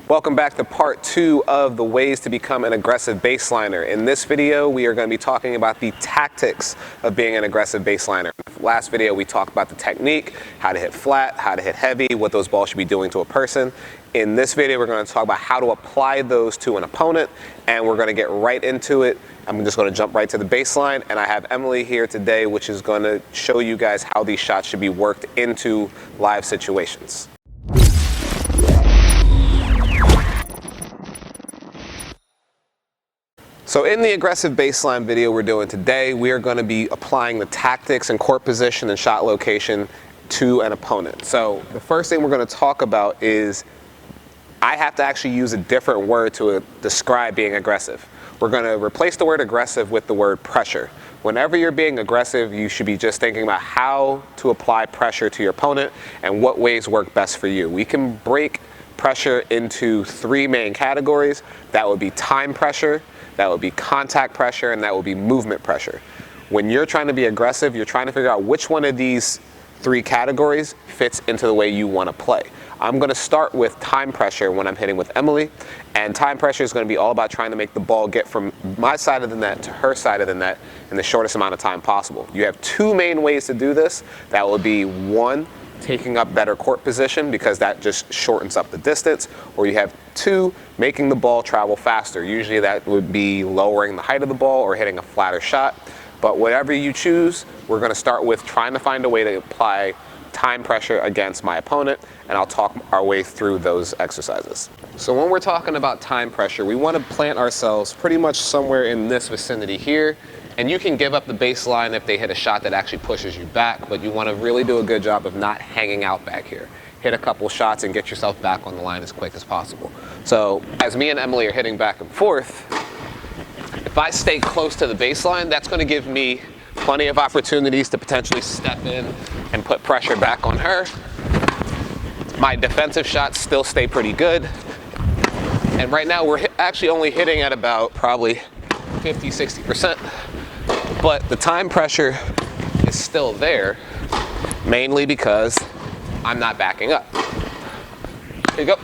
Welcome back to part 2 of the ways to become an aggressive baseliner. In this video, we are going to be talking about the tactics of being an aggressive baseliner. Last video, we talked about the technique, how to hit flat, how to hit heavy, what those balls should be doing to a person. In this video, we're going to talk about how to apply those to an opponent, and we're going to get right into it. I'm just going to jump right to the baseline, and I have Emily here today, which is going to show you guys how these shots should be worked into live situations. So in the aggressive baseline video we're doing today, we are going to be applying the tactics and court position and shot location to an opponent. So the first thing we're going to talk about is I have to actually use a different word to describe being aggressive. We're going to replace the word aggressive with the word pressure. Whenever you're being aggressive, you should be just thinking about how to apply pressure to your opponent and what ways work best for you. We can break pressure into 3 main categories. That would be time pressure, that would be contact pressure, and that would be movement pressure. When you're trying to be aggressive, you're trying to figure out which one of these 3 categories fits into the way you want to play. I'm going to start with time pressure when I'm hitting with Emily, and time pressure is going to be all about trying to make the ball get from my side of the net to her side of the net in the shortest amount of time possible. You have 2 main ways to do this. That will be 1, taking up better court position because that just shortens up the distance, or you have 2, making the ball travel faster. Usually that would be lowering the height of the ball or hitting a flatter shot. But whatever you choose, we're going to start with trying to find a way to apply time pressure against my opponent, and I'll talk our way through those exercises. So when we're talking about time pressure, we want to plant ourselves pretty much somewhere in this vicinity here. And you can give up the baseline if they hit a shot that actually pushes you back, but you want to really do a good job of not hanging out back here. Hit a couple shots and get yourself back on the line as quick as possible. So as me and Emily are hitting back and forth, if I stay close to the baseline, that's going to give me plenty of opportunities to potentially step in and put pressure back on her. My defensive shots still stay pretty good. And right now we're actually only hitting at about probably 50–60%. But the time pressure is still there, mainly because I'm not backing up. Here you go.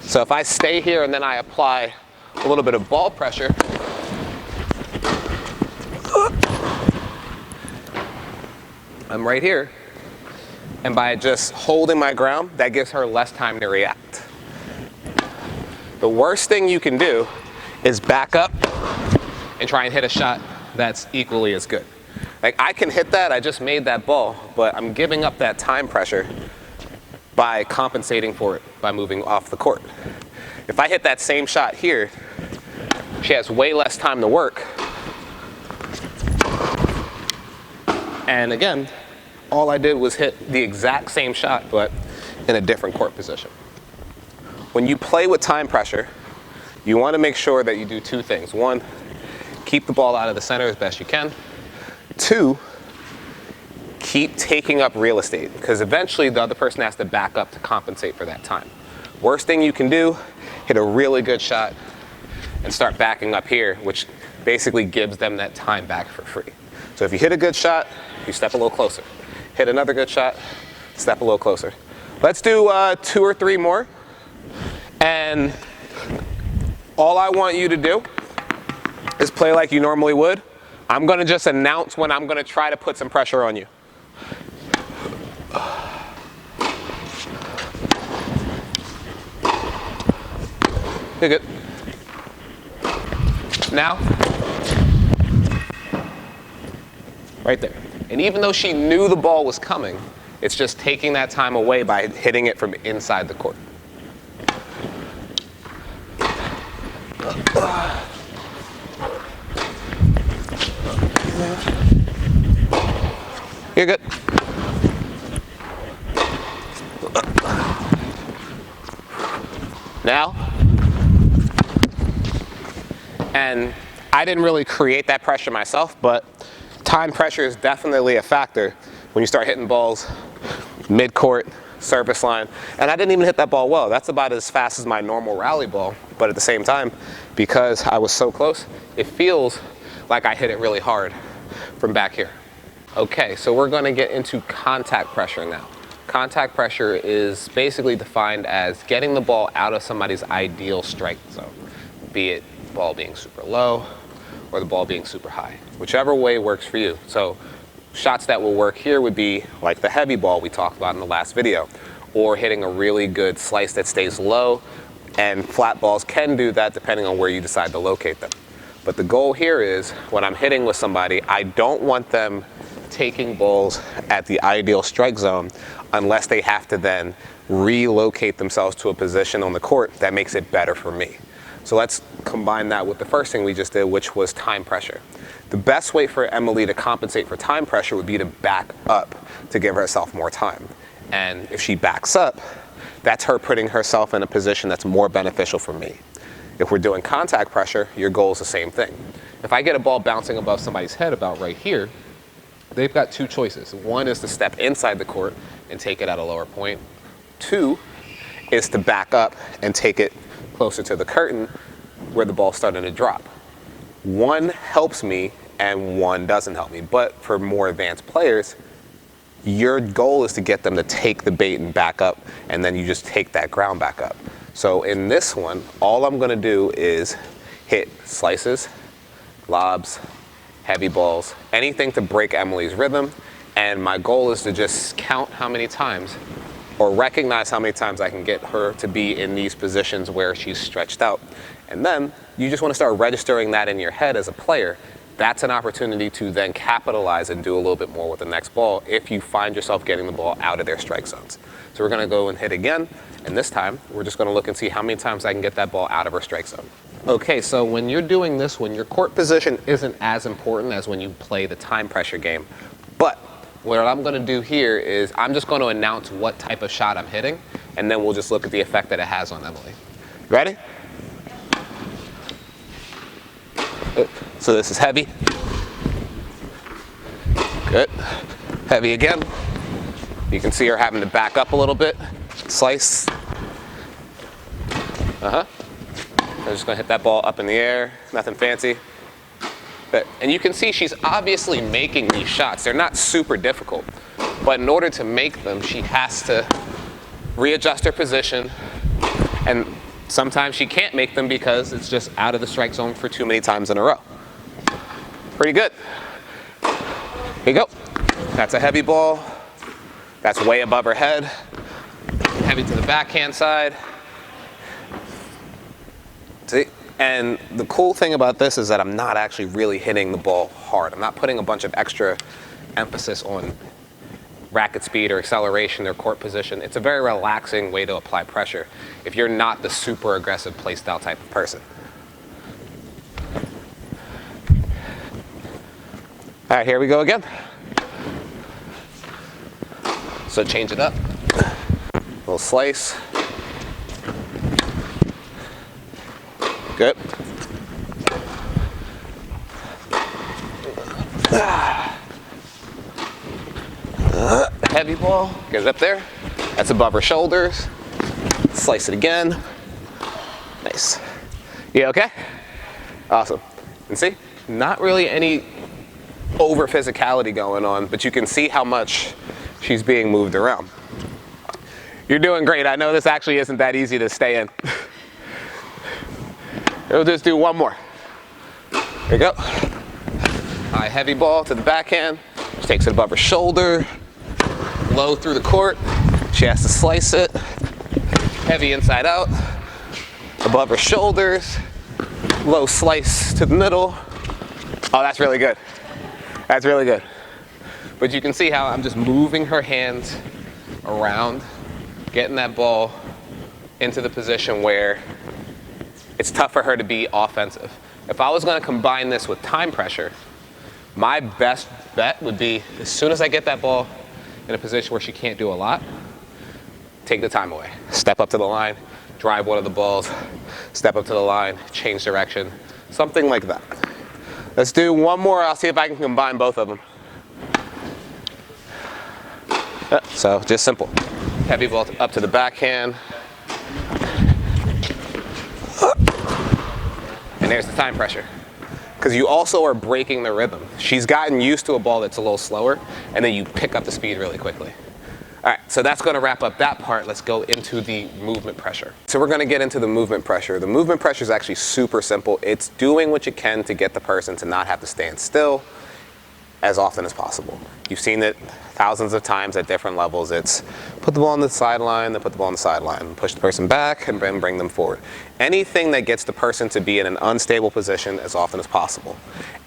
So if I stay here and then I apply a little bit of ball pressure, I'm right here. And by just holding my ground, that gives her less time to react. The worst thing you can do is back up and try and hit a shot that's equally as good. Like, I can hit that, I just made that ball, but I'm giving up that time pressure by compensating for it by moving off the court. If I hit that same shot here, she has way less time to work. And again, all I did was hit the exact same shot, but in a different court position. When you play with time pressure, you want to make sure that you do 2 things. 1, keep the ball out of the center as best you can. 2, keep taking up real estate, because eventually the other person has to back up to compensate for that time. Worst thing you can do, hit a really good shot and start backing up here, which basically gives them that time back for free. So if you hit a good shot, you step a little closer. Hit another good shot, step a little closer. Let's do 2 or 3 more. And all I want you to do is play like you normally would. I'm going to just announce when I'm going to try to put some pressure on you. You're good. Now, right there. And even though she knew the ball was coming, it's just taking that time away by hitting it from inside the court. You're good. Now, and I didn't really create that pressure myself, but time pressure is definitely a factor when you start hitting balls mid-court, service line. And I didn't even hit that ball well. That's about as fast as my normal rally ball. But at the same time, because I was so close, it feels like I hit it really hard from back here. Okay, so we're going to get into contact pressure now. Contact pressure is basically defined as getting the ball out of somebody's ideal strike zone, be it the ball being super low or the ball being super high, whichever way works for you. So shots that will work here would be like the heavy ball we talked about in the last video, or hitting a really good slice that stays low, and flat balls can do that depending on where you decide to locate them. But the goal here is when I'm hitting with somebody, I don't want them taking balls at the ideal strike zone unless they have to then relocate themselves to a position on the court that makes it better for me. So let's combine that with the first thing we just did, which was time pressure. The best way for Emily to compensate for time pressure would be to back up to give herself more time. And if she backs up, that's her putting herself in a position that's more beneficial for me. If we're doing contact pressure, your goal is the same thing. If I get a ball bouncing above somebody's head about right here, they've got two choices. One is to step inside the court and take it at a lower point. Two is to back up and take it closer to the curtain where the ball's starting to drop. One helps me and one doesn't help me. But for more advanced players, your goal is to get them to take the bait and back up, and then you just take that ground back up. So in this one, all I'm gonna do is hit slices, lobs, heavy balls, anything to break Emily's rhythm. And my goal is to just count how many times, or recognize how many times I can get her to be in these positions where she's stretched out. And then you just want to start registering that in your head as a player. That's an opportunity to then capitalize and do a little bit more with the next ball if you find yourself getting the ball out of their strike zones. So we're going to go and hit again, and this time we're just going to look and see how many times I can get that ball out of her strike zone. Okay, so when you're doing this one, your court position isn't as important as when you play the time pressure game. But what I'm going to do here is I'm just going to announce what type of shot I'm hitting, and then we'll just look at the effect that it has on Emily. Ready? So this is heavy. Good. Heavy again. You can see her having to back up a little bit. Slice. I'm just gonna hit that ball up in the air. Nothing fancy. And you can see she's obviously making these shots. They're not super difficult. But in order to make them, she has to readjust her position, and sometimes she can't make them because it's just out of the strike zone for too many times in a row. Pretty good. Here you go. That's a heavy ball. That's way above her head. Heavy to the backhand side. See? And the cool thing about this is that I'm not actually really hitting the ball hard. I'm not putting a bunch of extra emphasis on racket speed or acceleration or court position. It's a very relaxing way to apply pressure if you're not the super aggressive play style type of person. All right, here we go again. So change it up. A little slice. Good. Heavy ball, get it up there. That's above her shoulders. Slice it again. Nice. You okay? Awesome. And see, not really any over physicality going on, but you can see how much she's being moved around. You're doing great. I know this actually isn't that easy to stay in. We'll just do one more. There you go. High heavy ball to the backhand. She takes it above her shoulder. Low through the court. She has to slice it. Heavy inside out. Above her shoulders. Low slice to the middle. Oh, that's really good. That's really good. But you can see how I'm just moving her hands around, getting that ball into the position where it's tough for her to be offensive. If I was going to combine this with time pressure, my best bet would be as soon as I get that ball in a position where she can't do a lot, take the time away. Step up to the line, drive one of the balls, step up to the line, change direction, something like that. Let's do one more. I'll see if I can combine both of them. So just simple. Heavy ball up to the backhand. And there's the time pressure. Because you also are breaking the rhythm. She's gotten used to a ball that's a little slower, and then you pick up the speed really quickly. All right, so that's gonna wrap up that part. Let's go into the movement pressure. So we're gonna get into the movement pressure. The movement pressure is actually super simple. It's doing what you can to get the person to not have to stand still as often as possible. You've seen it thousands of times at different levels. It's put the ball on the sideline, then put the ball on the sideline, push the person back, and then bring them forward. Anything that gets the person to be in an unstable position as often as possible.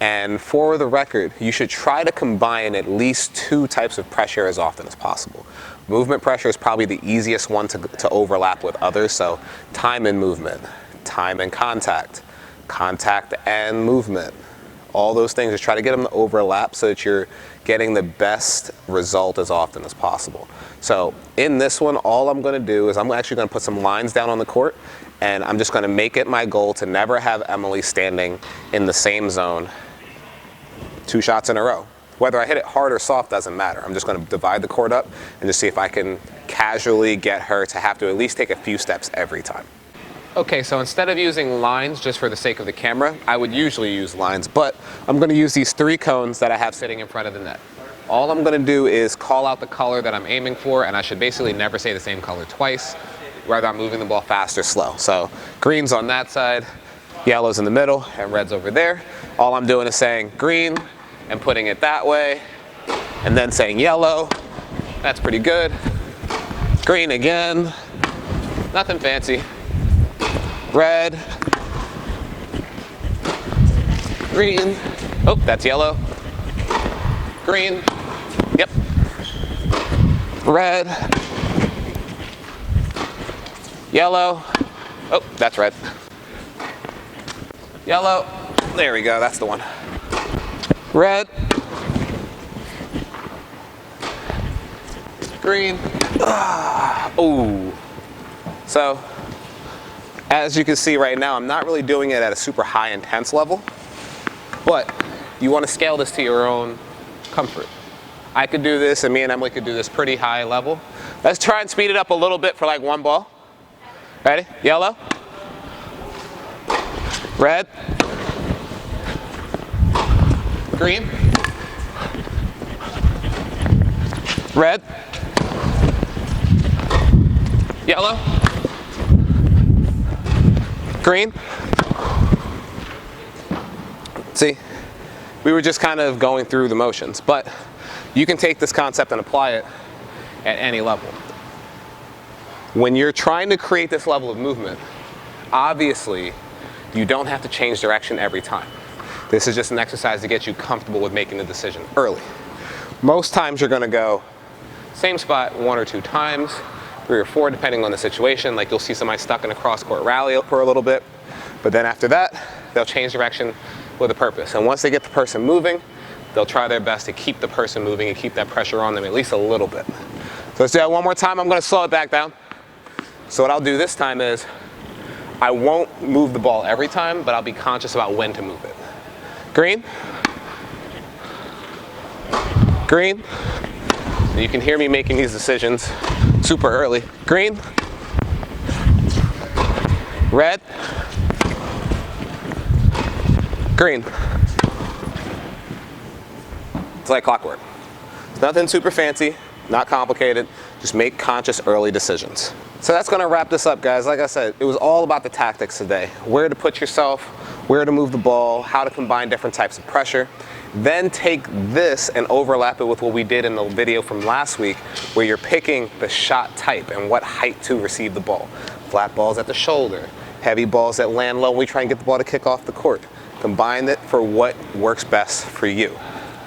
And for the record, you should try to combine at least 2 types of pressure as often as possible. Movement pressure is probably the easiest one to overlap with others, so time and movement, time and contact, contact and movement. All those things, just try to get them to overlap so that you're getting the best result as often as possible. So in this one, all I'm gonna do is I'm actually gonna put some lines down on the court, and I'm just gonna make it my goal to never have Emily standing in the same zone 2 shots in a row. Whether I hit it hard or soft doesn't matter. I'm just gonna divide the court up and just see if I can casually get her to have to at least take a few steps every time. Okay, so instead of using lines just for the sake of the camera, I would usually use lines, but I'm gonna use these 3 cones that I have sitting in front of the net. All I'm gonna do is call out the color that I'm aiming for, and I should basically never say the same color twice, whether I'm moving the ball fast or slow. So green's on that side, yellow's in the middle, and red's over there. All I'm doing is saying green and putting it that way, and then saying yellow. That's pretty good. Green again, nothing fancy. Red, green, oh, that's yellow, green, yep, red, yellow, oh, that's red, yellow, there we go, that's the one, red, green, ooh, so, as you can see right now, I'm not really doing it at a super high intense level, but you want to scale this to your own comfort. I could do this, and me and Emily could do this pretty high level. Let's try and speed it up a little bit for like 1 ball. Ready? Yellow. Red. Green. Red. Yellow. Green. See, we were just kind of going through the motions, but you can take this concept and apply it at any level. When you're trying to create this level of movement, obviously you don't have to change direction every time. This is just an exercise to get you comfortable with making the decision early. Most times you're going to go same spot 1 or 2 times, 3 or 4 depending on the situation. Like you'll see somebody stuck in a cross-court rally for a little bit, but then after that they'll change direction with a purpose. And once they get the person moving, they'll try their best to keep the person moving and keep that pressure on them at least a little bit. So let's do that one more time. I'm going to slow it back down. So what I'll do this time is I won't move the ball every time, but I'll be conscious about when to move it. Green. Green. And you can hear me making these decisions super early. Green. Red. Green. It's like clockwork. It's nothing super fancy, not complicated. Just make conscious early decisions. So that's going to wrap this up, guys. Like I said, it was all about the tactics today. Where to put yourself, where to move the ball, how to combine different types of pressure. Then take this and overlap it with what we did in the video from last week, where you're picking the shot type and what height to receive the ball. Flat balls at the shoulder, heavy balls that land low, and we try and get the ball to kick off the court. Combine it for what works best for you.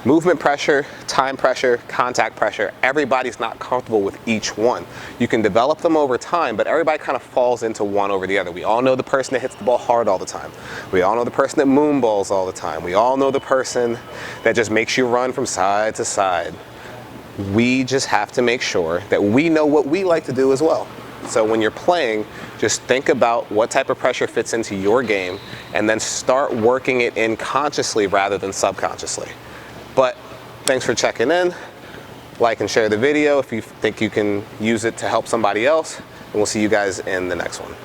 Movement pressure, time pressure, contact pressure, everybody's not comfortable with each one. You can develop them over time, but everybody kind of falls into one over the other. We all know the person that hits the ball hard all the time. We all know the person that moonballs all the time. We all know the person that just makes you run from side to side. We just have to make sure that we know what we like to do as well. So when you're playing, just think about what type of pressure fits into your game and then start working it in consciously rather than subconsciously. But thanks for checking in. Like and share the video if you think you can use it to help somebody else. And we'll see you guys in the next one.